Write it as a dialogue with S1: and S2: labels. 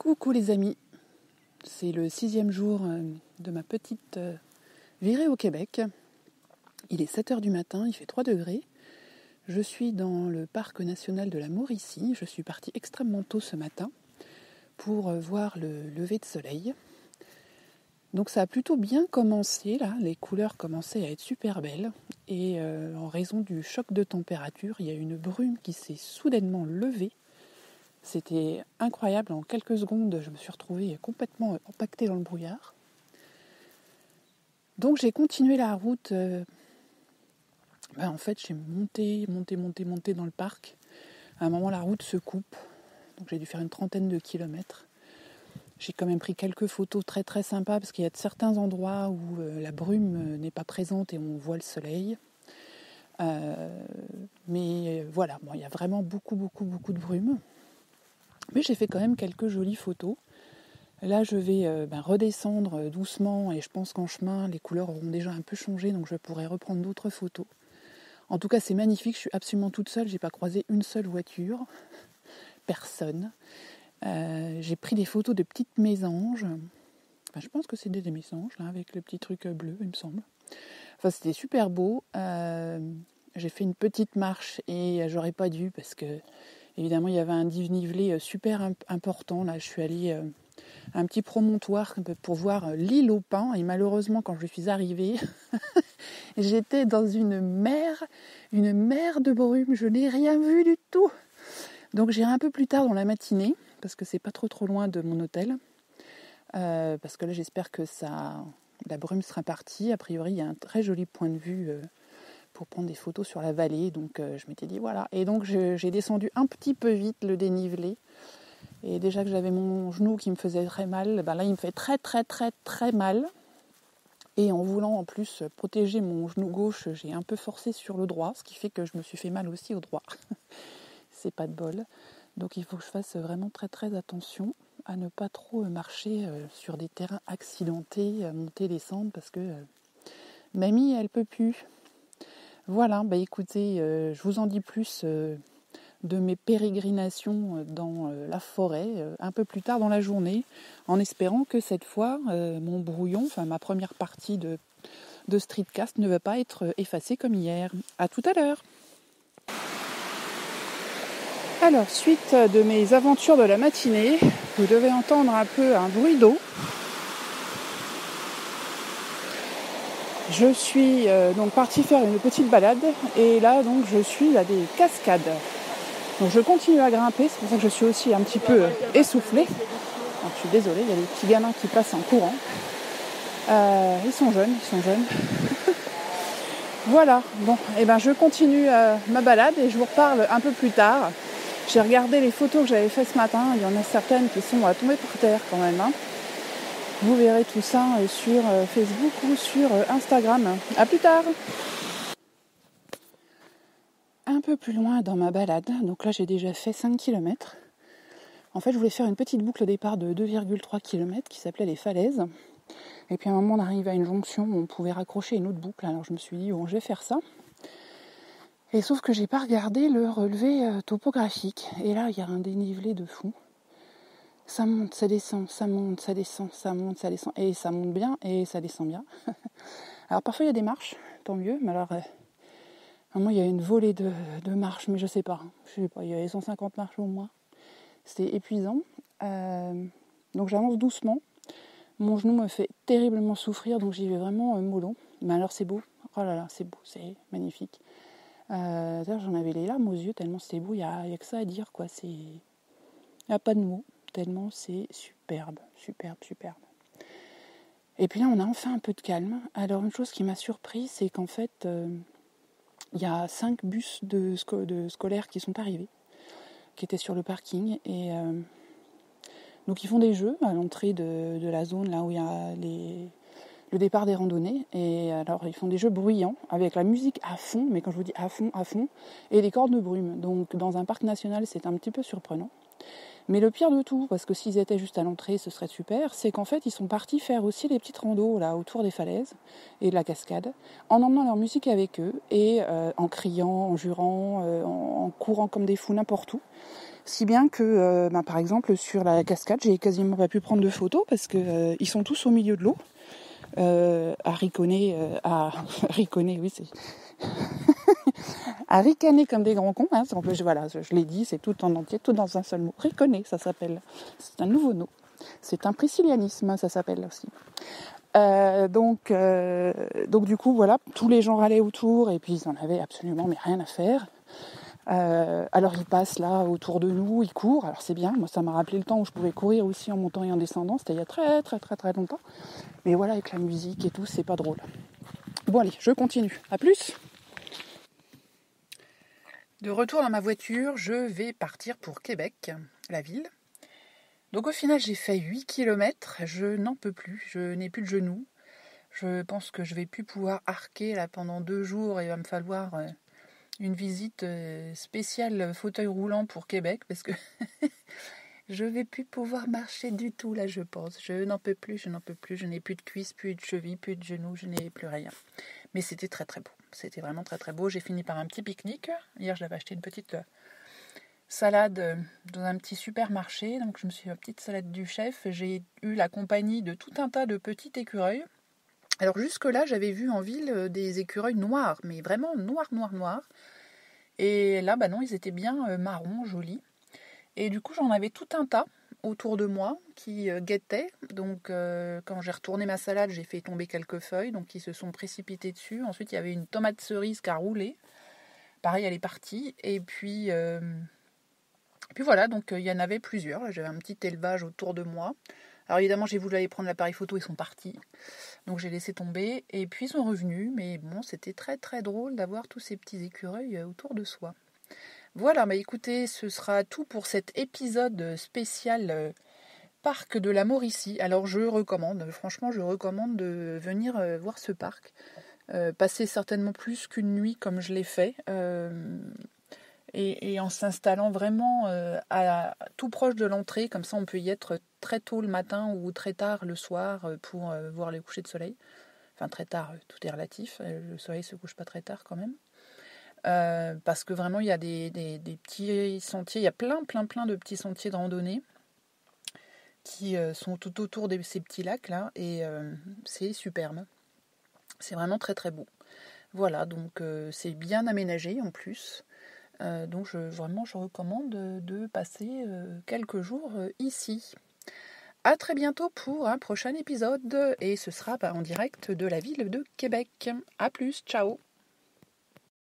S1: Coucou les amis, c'est le 6e jour de ma petite virée au Québec. Il est 7h du matin, il fait 3 degrés. Je suis dans le parc national de la Mauricie. Je suis partie extrêmement tôt ce matin pour voir le lever de soleil. Donc ça a plutôt bien commencé là, les couleurs commençaient à être super belles. Et en raison du choc de température, il y a une brume qui s'est soudainement levée. C'était incroyable, en quelques secondes, je me suis retrouvée complètement empaquetée dans le brouillard. Donc j'ai continué la route. En fait, j'ai monté dans le parc. À un moment, la route se coupe. Donc j'ai dû faire une 30aine de kilomètres. J'ai quand même pris quelques photos très très sympas parce qu'il y a certains endroits où la brume n'est pas présente et on voit le soleil. Mais voilà, bon, il y a vraiment beaucoup de brume. Mais j'ai fait quand même quelques jolies photos. Là, je vais redescendre doucement et je pense qu'en chemin, les couleurs auront déjà un peu changé, donc je pourrai reprendre d'autres photos. En tout cas, c'est magnifique, je suis absolument toute seule, j'ai pas croisé une seule voiture, personne. J'ai pris des photos de petites mésanges. Je pense que c'est des mésanges, là, avec le petit truc bleu, il me semble. Enfin, c'était super beau. J'ai fait une petite marche et j'aurais pas dû parce que évidemment, il y avait un dénivelé super important. Là, je suis allée à un petit promontoire pour voir l'île aux pins. Et malheureusement, quand je suis arrivée, j'étais dans une mer de brume. Je n'ai rien vu du tout. Donc, j'irai un peu plus tard dans la matinée, parce que c'est pas trop loin de mon hôtel. Parce que là, j'espère que la brume sera partie. A priori, il y a un très joli point de vue pour prendre des photos sur la vallée, donc je m'étais dit voilà, et donc j'ai descendu un petit peu vite le dénivelé, et déjà que j'avais mon genou qui me faisait très mal, là il me fait très mal, et en voulant en plus protéger mon genou gauche, j'ai un peu forcé sur le droit, ce qui fait que je me suis fait mal aussi au droit. C'est pas de bol, donc il faut que je fasse vraiment très attention à ne pas trop marcher sur des terrains accidentés, monter, descendre, parce que mamie elle peut plus. Voilà, écoutez, je vous en dis plus de mes pérégrinations dans la forêt un peu plus tard dans la journée, en espérant que cette fois, mon brouillon, ma première partie de streetcast ne va pas être effacée comme hier. À tout à l'heure. Alors, suite de mes aventures de la matinée, vous devez entendre un peu un bruit d'eau. Je suis donc partie faire une petite balade et là donc je suis à des cascades. Donc je continue à grimper, c'est pour ça que je suis aussi un petit peu essoufflée. Alors, je suis désolée, il y a des petits gamins qui passent en courant. Ils sont jeunes. Voilà, bon, je continue ma balade et je vous reparle un peu plus tard. J'ai regardé les photos que j'avais faites ce matin, il y en a certaines qui sont tombées par terre quand même. Vous verrez tout ça sur Facebook ou sur Instagram. A plus tard. Un peu plus loin dans ma balade, donc là j'ai déjà fait 5 km. En fait, je voulais faire une petite boucle au départ de 2,3 km qui s'appelait les falaises. Et puis à un moment, on arrive à une jonction où on pouvait raccrocher une autre boucle. Alors je me suis dit, bon, je vais faire ça. Et sauf que j'ai pas regardé le relevé topographique. Et là, il y a un dénivelé de fou. Ça monte, ça descend, ça monte, ça descend, ça monte, ça descend. Et ça monte bien et ça descend bien. Alors parfois il y a des marches, tant mieux. Mais alors, il y a une volée de marches, mais je sais pas, il y avait 150 marches au moins. C'était épuisant. Donc j'avance doucement. Mon genou me fait terriblement souffrir, donc j'y vais vraiment mollo. Mais alors c'est beau. Oh là là, c'est beau, c'est magnifique. D'ailleurs, j'en avais les larmes aux yeux, tellement c'était beau. Il y a que ça à dire, quoi. Il n'y a pas de mots. Tellement c'est superbe. Et puis là, on a enfin un peu de calme. Alors, une chose qui m'a surprise, c'est qu'en fait, il y a 5 bus de scolaires qui sont arrivés, qui étaient sur le parking. Et donc, ils font des jeux à l'entrée de la zone, là où il y a le départ des randonnées. Et alors, ils font des jeux bruyants, avec la musique à fond, mais quand je vous dis à fond, et des cordes de brume. Donc, dans un parc national, c'est un petit peu surprenant. Mais le pire de tout, parce que s'ils étaient juste à l'entrée, ce serait super, c'est qu'en fait, ils sont partis faire aussi des petites randos là, autour des falaises et de la cascade, en emmenant leur musique avec eux, et en criant, en jurant, en courant comme des fous n'importe où. Si bien que, par exemple, sur la cascade, j'ai quasiment pas pu prendre de photos parce que ils sont tous au milieu de l'eau. À riconner, oui, c'est... à ricaner comme des grands cons, hein, voilà, je l'ai dit, c'est tout en entier, tout dans un seul mot. Riconner, ça s'appelle. C'est un nouveau nom. C'est un priscillianisme, ça s'appelle aussi. Donc du coup, voilà, tous les gens râlaient autour et puis ils en avaient absolument mais rien à faire. Alors ils passent là autour de nous, ils courent. Alors c'est bien, moi ça m'a rappelé le temps où je pouvais courir aussi en montant et en descendant. C'était il y a très très très très longtemps. Mais voilà, avec la musique et tout, c'est pas drôle. Bon allez, je continue. À plus. De retour dans ma voiture, je vais partir pour Québec, la ville. Donc au final, j'ai fait 8 km. Je n'en peux plus. Je n'ai plus de genoux. Je pense que je vais plus pouvoir arquer là pendant 2 jours et il va me falloir une visite spéciale fauteuil roulant pour Québec parce que je vais plus pouvoir marcher du tout là, je pense. Je n'en peux plus. Je n'ai plus de cuisses, plus de chevilles, plus de genoux, je n'ai plus rien. Mais c'était très très beau. C'était vraiment très très beau. J'ai fini par un petit pique-nique. Hier, j'avais acheté une petite salade dans un petit supermarché. Donc je me suis fait une petite salade du chef. J'ai eu la compagnie de tout un tas de petits écureuils. Alors jusque-là, j'avais vu en ville des écureuils noirs, mais vraiment noirs. Et là, non, ils étaient bien marrons, jolis. Et du coup, j'en avais tout un tas autour de moi qui guettaient. Donc quand j'ai retourné ma salade, j'ai fait tomber quelques feuilles, donc ils se sont précipités dessus. Ensuite, il y avait une tomate cerise qui a roulé. Pareil, elle est partie. Et puis voilà, donc il y en avait plusieurs. Là, j'avais un petit élevage autour de moi. Alors évidemment, j'ai voulu aller prendre l'appareil photo, ils sont partis. Donc j'ai laissé tomber. Et puis ils sont revenus. Mais bon, c'était très très drôle d'avoir tous ces petits écureuils autour de soi. Voilà, écoutez, ce sera tout pour cet épisode spécial parc de la Mauricie. Alors franchement je recommande de venir voir ce parc. Passer certainement plus qu'une nuit comme je l'ai fait. Et en s'installant vraiment tout proche de l'entrée, comme ça on peut y être très tôt le matin ou très tard le soir pour voir le coucher de soleil. Enfin très tard, tout est relatif, le soleil se couche pas très tard quand même. Parce que vraiment il y a des petits sentiers, il y a plein de petits sentiers de randonnée qui sont tout autour de ces petits lacs là et c'est superbe. C'est vraiment très très beau. Voilà, donc c'est bien aménagé en plus. Donc je recommande de passer quelques jours ici. À très bientôt pour un prochain épisode et ce sera en direct de la ville de Québec. À plus, ciao.